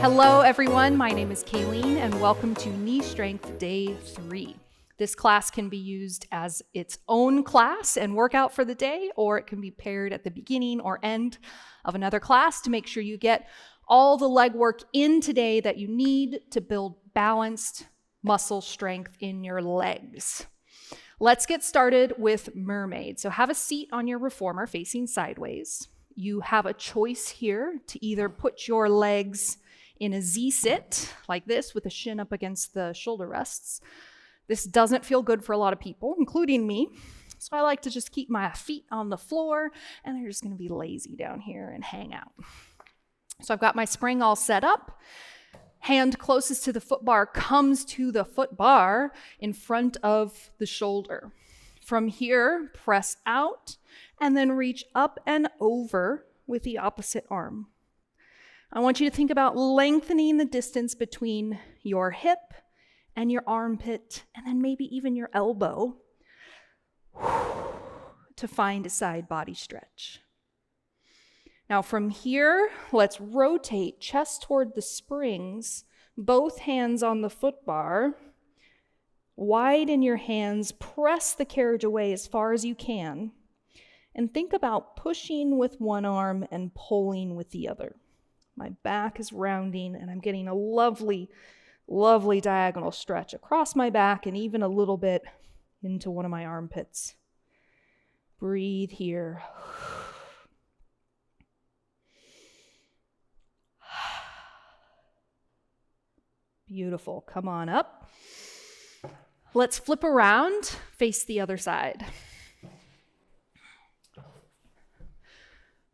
Hello everyone, my name is Kayleen and welcome to Knee Strength Day 3. This class can be used as its own class and workout for the day, or it can be paired at the beginning or end of another class to make sure you get all the leg work in today that you need to build balanced muscle strength in your legs. Let's get started with Mermaid. So have a seat on your reformer facing sideways. You have a choice here to either put your legs in a Z-sit like this with the shin up against the shoulder rests. This doesn't feel good for a lot of people, including me. So I like to just keep my feet on the floor and they're just gonna be lazy down here and hang out. So I've got my spring all set up. Hand closest to the foot bar comes to the foot bar in front of the shoulder. From here, press out and then reach up and over with the opposite arm. I want you to think about lengthening the distance between your hip and your armpit, and then maybe even your elbow to find a side body stretch. Now from here, let's rotate chest toward the springs, both hands on the foot bar. Widen your hands, press the carriage away as far as you can, and think about pushing with one arm and pulling with the other. My back is rounding and I'm getting a lovely, lovely diagonal stretch across my back and even a little bit into one of my armpits. Breathe here. Beautiful. Come on up. Let's flip around, face the other side.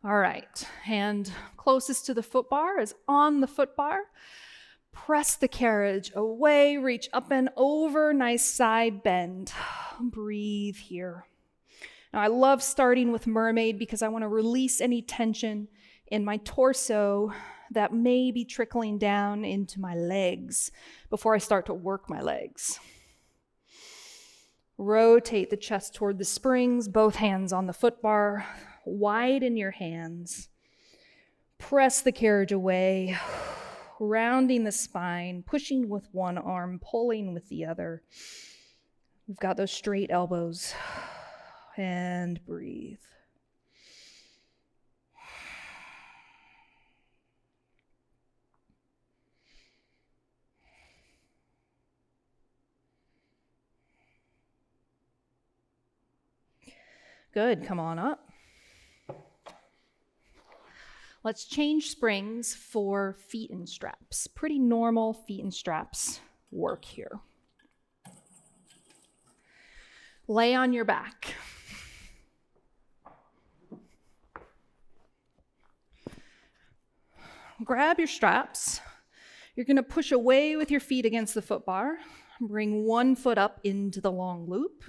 All right, hand closest to the foot bar is on the foot bar. Press the carriage away, reach up and over, nice side bend. Breathe here. Now I love starting with Mermaid because I want to release any tension in my torso that may be trickling down into my legs before I start to work my legs. Rotate the chest toward the springs, both hands on the foot bar. Widen your hands. Press the carriage away, rounding the spine, pushing with one arm, pulling with the other. We've got those straight elbows. And breathe. Good, come on up. Let's change springs for feet and straps. Pretty normal feet and straps work here. Lay on your back. Grab your straps. You're going to push away with your feet against the foot bar. Bring one foot up into the long loop.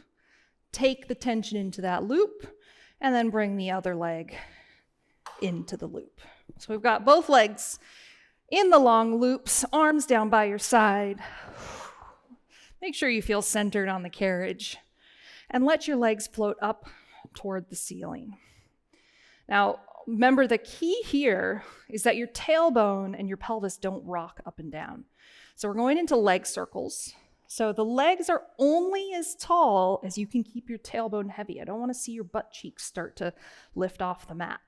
Take the tension into that loop, and then bring the other leg into the loop. So we've got both legs in the long loops, arms down by your side. Make sure you feel centered on the carriage, and let your legs float up toward the ceiling. Now, remember the key here is that your tailbone and your pelvis don't rock up and down. So we're going into leg circles. So the legs are only as tall as you can keep your tailbone heavy. I don't want to see your butt cheeks start to lift off the mat.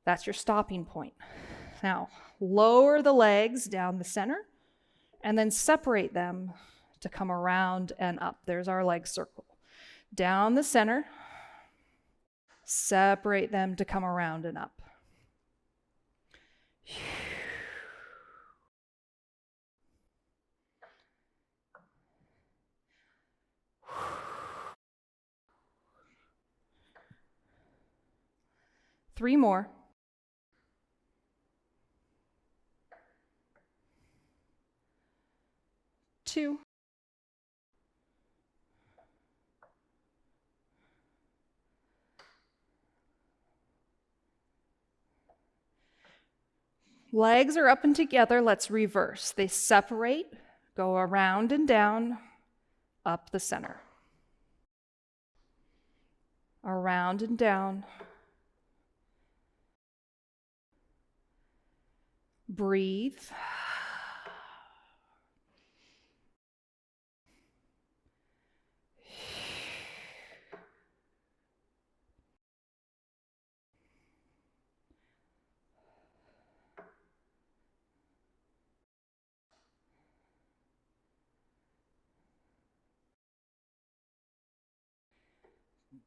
That's your stopping point. Now, lower the legs down the center and then separate them to come around and up. There's our leg circle. Down the center, separate them to come around and up. Three more. Two. Legs are up and together. Let's reverse. They separate, go around and down, up the center. Around and down. Breathe.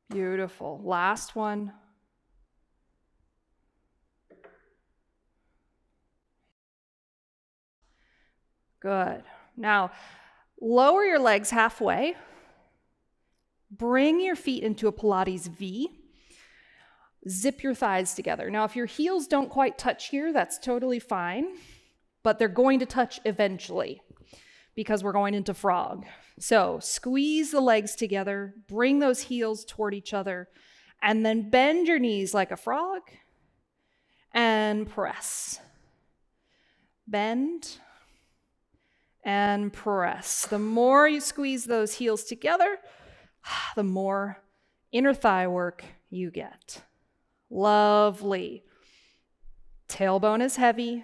Beautiful. Last one. Good. Now, lower your legs halfway. Bring your feet into a Pilates V. Zip your thighs together. Now, if your heels don't quite touch here, that's totally fine, but they're going to touch eventually because we're going into frog. So squeeze the legs together, bring those heels toward each other, and then bend your knees like a frog and press. Bend and press. The more you squeeze those heels together, the more inner thigh work you get. Lovely. Tailbone is heavy.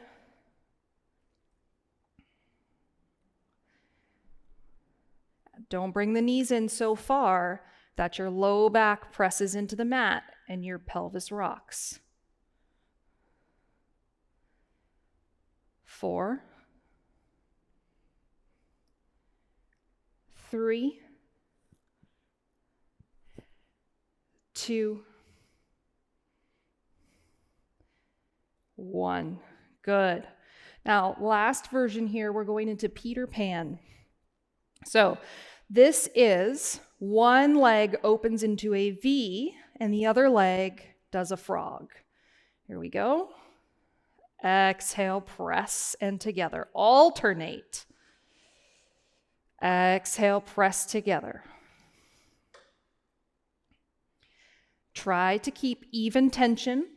Don't bring the knees in so far that your low back presses into the mat and your pelvis rocks. 4, 3, 2, 1. Good. Now, last version here, we're going into Peter Pan. So this is one leg opens into a V and the other leg does a frog. Here we go. Exhale, press and together. Alternate. Exhale, press together. Try to keep even tension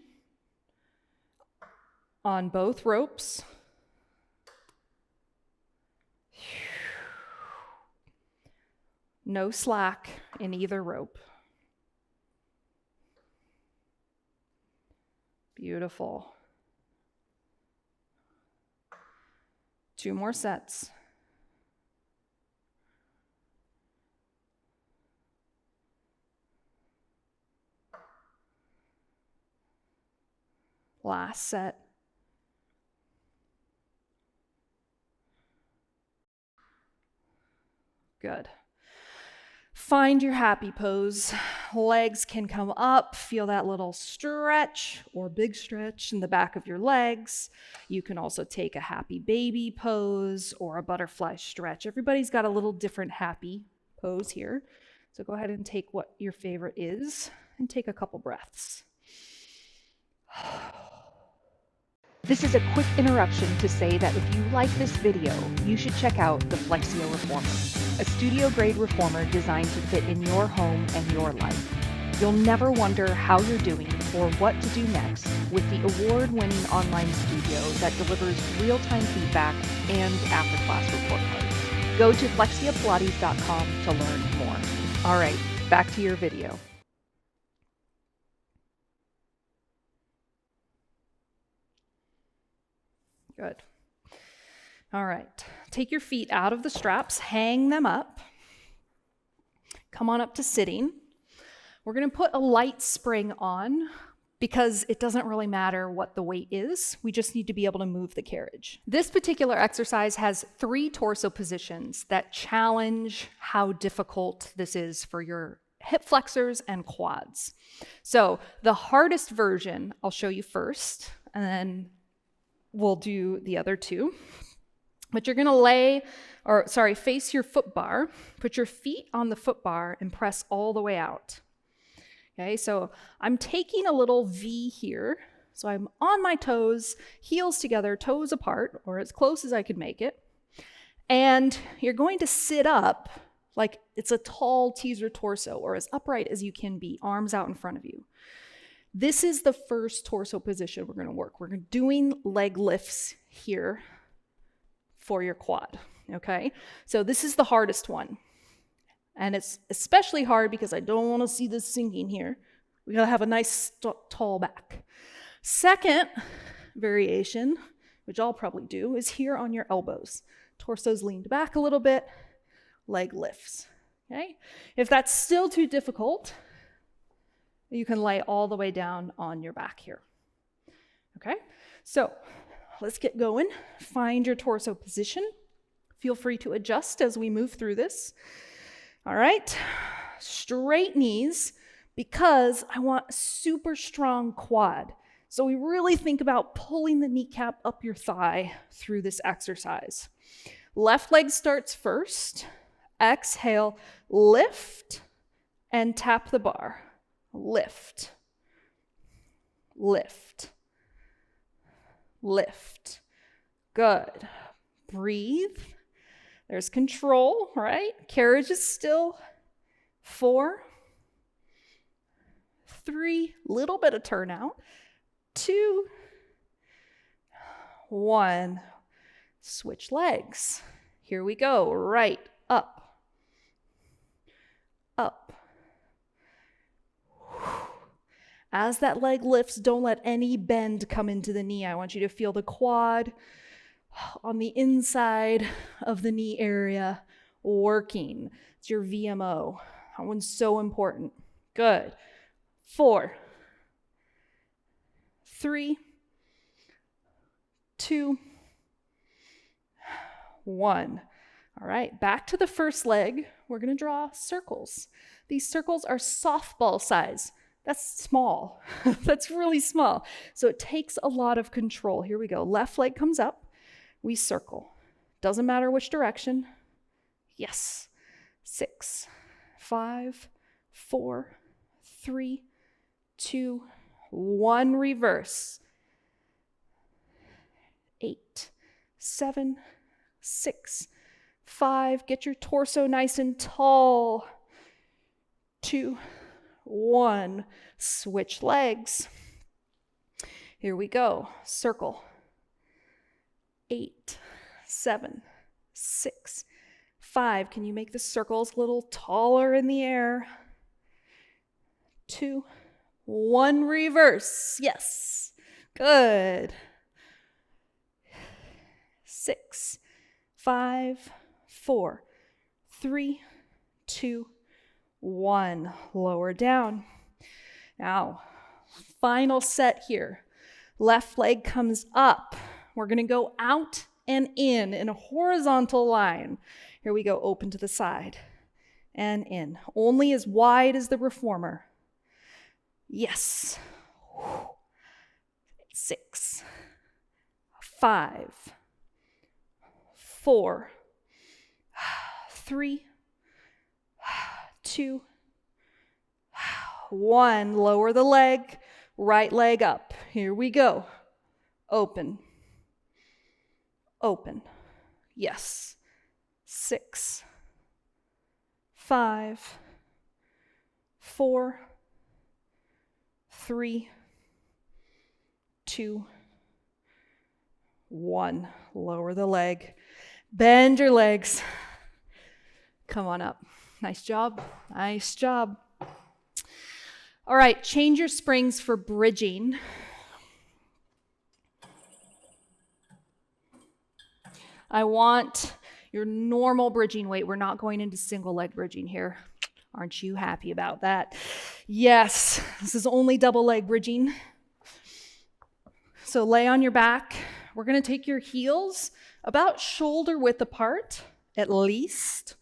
on both ropes. No slack in either rope. Beautiful. 2 more sets. Last set. Good. Find your happy pose. Legs can come up. Feel that little stretch or big stretch in the back of your legs. You can also take a happy baby pose or a butterfly stretch. Everybody's got a little different happy pose here. So go ahead and take what your favorite is and take a couple breaths. This is a quick interruption to say that if you like this video, you should check out the Flexia Reformer, a studio-grade reformer designed to fit in your home and your life. You'll never wonder how you're doing or what to do next with the award-winning online studio that delivers real-time feedback and after-class report cards. Go to flexiapilates.com to learn more. All right, back to your video. Good. All right. Take your feet out of the straps, hang them up. Come on up to sitting. We're going to put a light spring on because it doesn't really matter what the weight is. We just need to be able to move the carriage. This particular exercise has 3 torso positions that challenge how difficult this is for your hip flexors and quads. So the hardest version I'll show you first, and then we'll do the other 2. But you're going to face your foot bar, put your feet on the foot bar and press all the way out. Okay, so I'm taking a little V here. So I'm on my toes, heels together, toes apart, or as close as I could make it. And you're going to sit up like it's a tall teaser torso, or as upright as you can be, arms out in front of you. This is the first torso position we're going to work. We're doing leg lifts here for your quad, okay? So this is the hardest one. And it's especially hard because I don't want to see this sinking here. We got to have a nice tall back. Second variation, which I'll probably do, is here on your elbows. Torso's leaned back a little bit, leg lifts. Okay? If that's still too difficult, you can lay all the way down on your back here. Okay? So let's get going. Find your torso position. Feel free to adjust as we move through this. All right? Straight knees, because I want a super strong quad. So we really think about pulling the kneecap up your thigh through this exercise. Left leg starts first. Exhale, lift, and tap the bar. Lift, lift, lift. Good. Breathe. There's control, right? Carriage is still. 4, 3, little bit of turnout. 2, 1. Switch legs. Here we go. Right, up, up. As that leg lifts, don't let any bend come into the knee. I want you to feel the quad on the inside of the knee area working. It's your VMO. That one's so important. Good. 4, 3, 2, 1. All right, back to the first leg. We're going to draw circles. These circles are softball size. That's small. That's really small. So it takes a lot of control. Here we go. Left leg comes up. We circle. Doesn't matter which direction. Yes. 6, 5, 4, 3, 2, 1. Reverse. 8, 7, 6, 5. Get your torso nice and tall. 2, 1. Switch legs. Here we go. Circle. 8, 7, 6, 5. Can you make the circles a little taller in the air? 2, 1. Reverse. Yes. Good. 6, 5, 4, 3, 2, 1. Lower down. Now, final set here. Left leg comes up. We're going to go out and in a horizontal line. Here we go. Open to the side and in. Only as wide as the reformer. Yes. 6, 5, 4, 3, 2, 1. Lower the leg, right leg up. Here we go. Open. Open. Yes. 6, 5, 4, 3, 2, 1. Lower the leg. Bend your legs. Come on up. Nice job. Nice job. All right, change your springs for bridging. I want your normal bridging weight. We're not going into single leg bridging here. Aren't you happy about that? Yes, this is only double leg bridging. So lay on your back. We're going to take your heels about shoulder width apart, at least.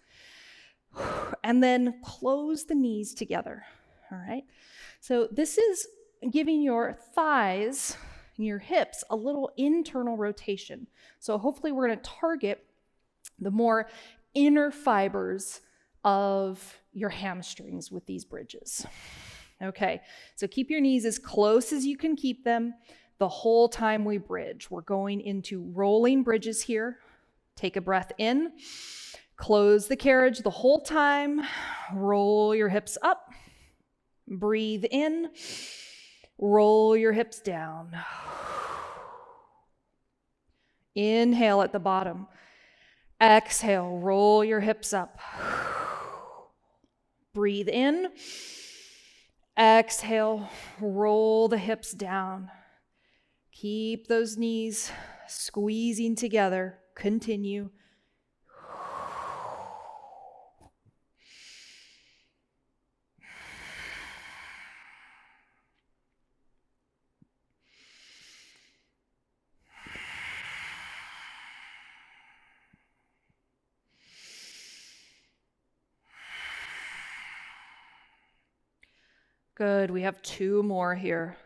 And then close the knees together. All right. So this is giving your thighs and your hips a little internal rotation. So hopefully we're going to target the more inner fibers of your hamstrings with these bridges. Okay, so keep your knees as close as you can keep them the whole time we bridge. We're going into rolling bridges here. Take a breath in, close the carriage the whole time, roll your hips up, breathe in, roll your hips down. Inhale at the bottom. Exhale, roll your hips up. Breathe in. Exhale, roll the hips down. Keep those knees Squeezing together. Continue. Good. We have 2 more here.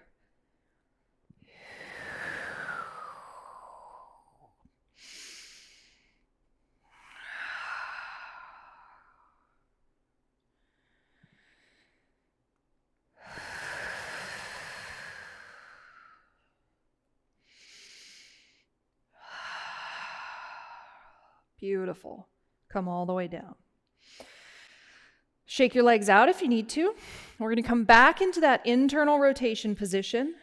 Beautiful. Come all the way down. Shake your legs out if you need to. We're going to come back into that internal rotation position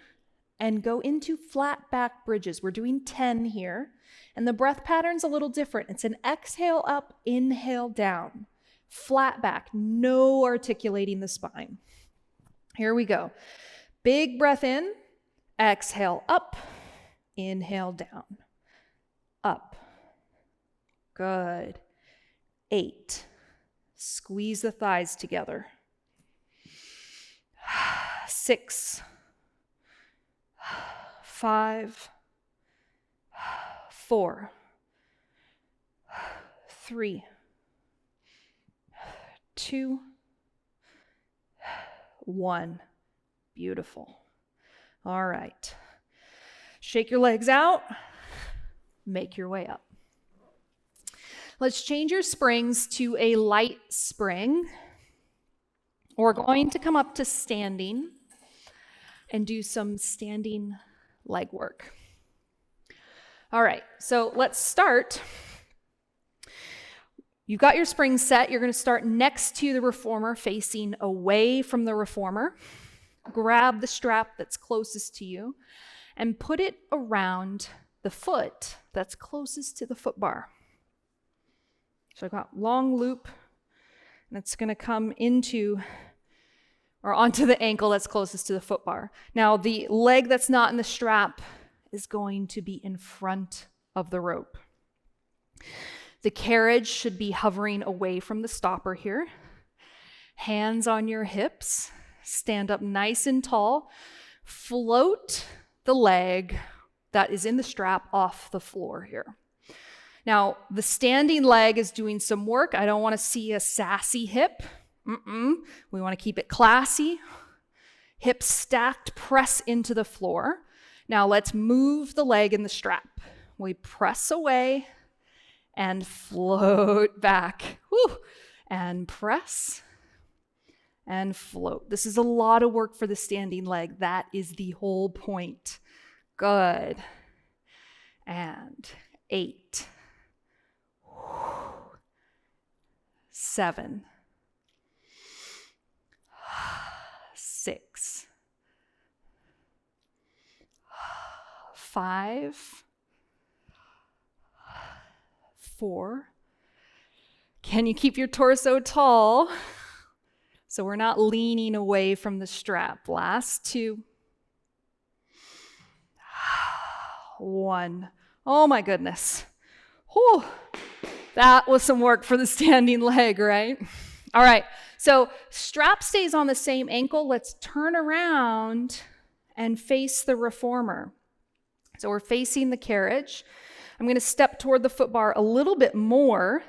and go into flat back bridges. We're doing 10 here, and the breath pattern's a little different. It's an exhale up, inhale down. Flat back, no articulating the spine. Here we go. Big breath in, exhale up, inhale down, up. Good. 8. Squeeze the thighs together. 6. 5. 4. 3. 2. 1. Beautiful. All right. Shake your legs out. Make your way up. Let's change your springs to a light spring. We're going to come up to standing and do some standing leg work. All right, so let's start. You've got your springs set. You're going to start next to the reformer, facing away from the reformer. Grab the strap that's closest to you and put it around the foot that's closest to the foot bar. So I've got long loop, and it's going to come into or onto the ankle that's closest to the foot bar. Now, the leg that's not in the strap is going to be in front of the rope. The carriage should be hovering away from the stopper here. Hands on your hips. Stand up nice and tall. Float the leg that is in the strap off the floor here. Now, the standing leg is doing some work. I don't want to see a sassy hip. We want to keep it classy. Hips stacked, press into the floor. Now, let's move the leg in the strap. We press away and float back. Woo! And press and float. This is a lot of work for the standing leg. That is the whole point. Good. And 8. 7. 6. 5. 4. Can you keep your torso tall so we're not leaning away from the strap? Last 2. 1. Oh my goodness. Whew. That was some work for the standing leg, right? All right, so strap stays on the same ankle. Let's turn around and face the reformer. So we're facing the carriage. I'm going to step toward the foot bar a little bit more.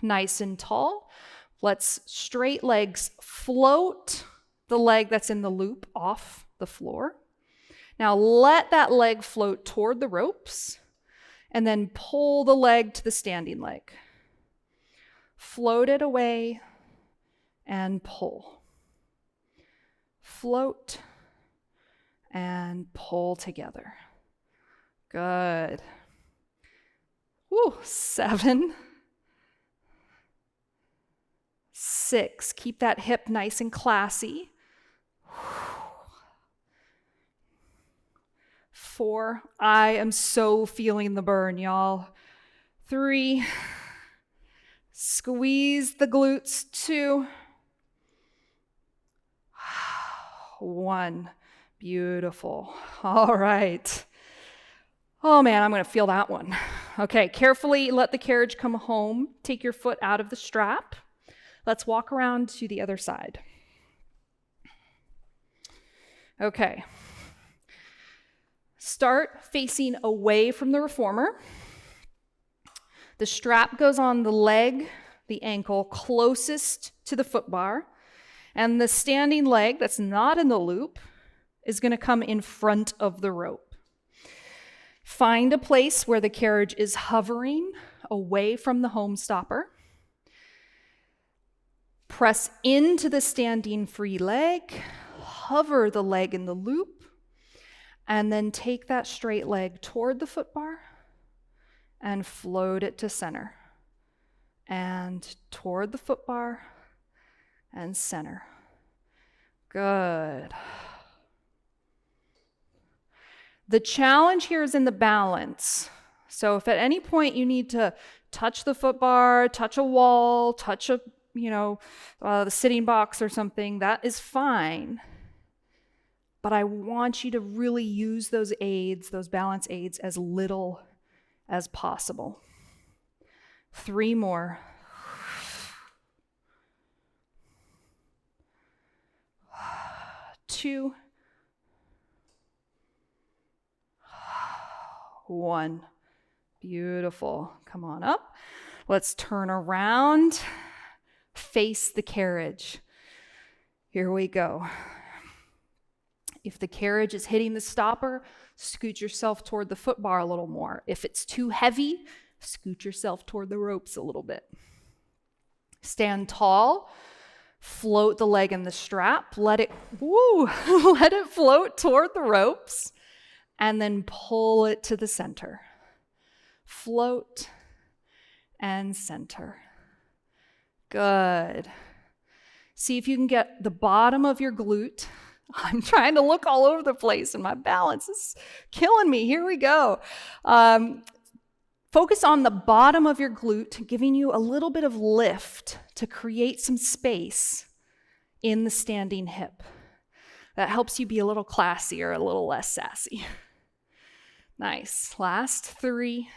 Nice and tall. Let's straight legs float the leg that's in the loop off the floor. Now let that leg float toward the ropes and then pull the leg to the standing leg. Float it away and pull. Float and pull together. Good. Woo, 7. 6. Keep that hip nice and classy. 4. I am so feeling the burn, y'all. 3. Squeeze the glutes. 2. 1. Beautiful. All right. Oh man, I'm going to feel that one. Okay, carefully let the carriage come home. Take your foot out of the strap. Let's walk around to the other side. Okay. Start facing away from the reformer. The strap goes on the leg, the ankle closest to the foot bar, and the standing leg that's not in the loop is going to come in front of the rope. Find a place where the carriage is hovering away from the home stopper. Press into the standing free leg, hover the leg in the loop, and then take that straight leg toward the foot bar and float it to center. And toward the foot bar and center. Good. The challenge here is in the balance. So if at any point you need to touch the foot bar, touch a wall, touch the sitting box or something, that is fine. But I want you to really use those aids, those balance aids, as little as possible. 3 more. 2. 1. Beautiful. Come on up. Let's turn around. Face the carriage. Here we go. If the carriage is hitting the stopper, scoot yourself toward the foot bar a little more. If it's too heavy, scoot yourself toward the ropes a little bit. Stand tall. Float the leg in the strap. Let it float toward the ropes. And then pull it to the center. Float and center. Good. See if you can get the bottom of your glute. I'm trying to look all over the place and my balance is killing me. Here we go. Focus on the bottom of your glute, giving you a little bit of lift to create some space in the standing hip. That helps you be a little classier, a little less sassy. Nice. Last 3.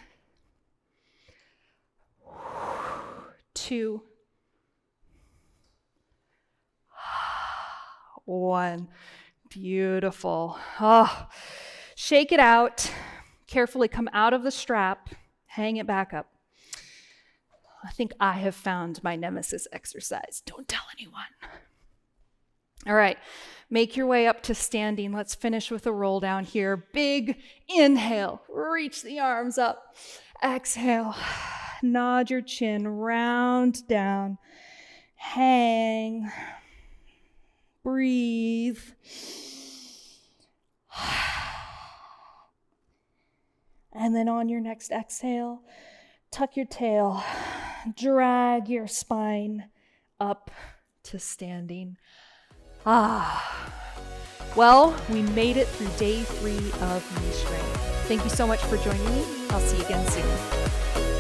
2. 1. Beautiful. Oh, shake it out. Carefully come out of the strap. Hang it back up. I think I have found my nemesis exercise. Don't tell anyone. All right. Make your way up to standing. Let's finish with a roll down here. Big inhale. Reach the arms up. Exhale. Nod your chin. Round down. Hang. Breathe. And then on your next exhale, tuck your tail, drag your spine up to standing. Well, we made it through day 3 of Knee Strength. Thank you so much for joining me. I'll see you again soon.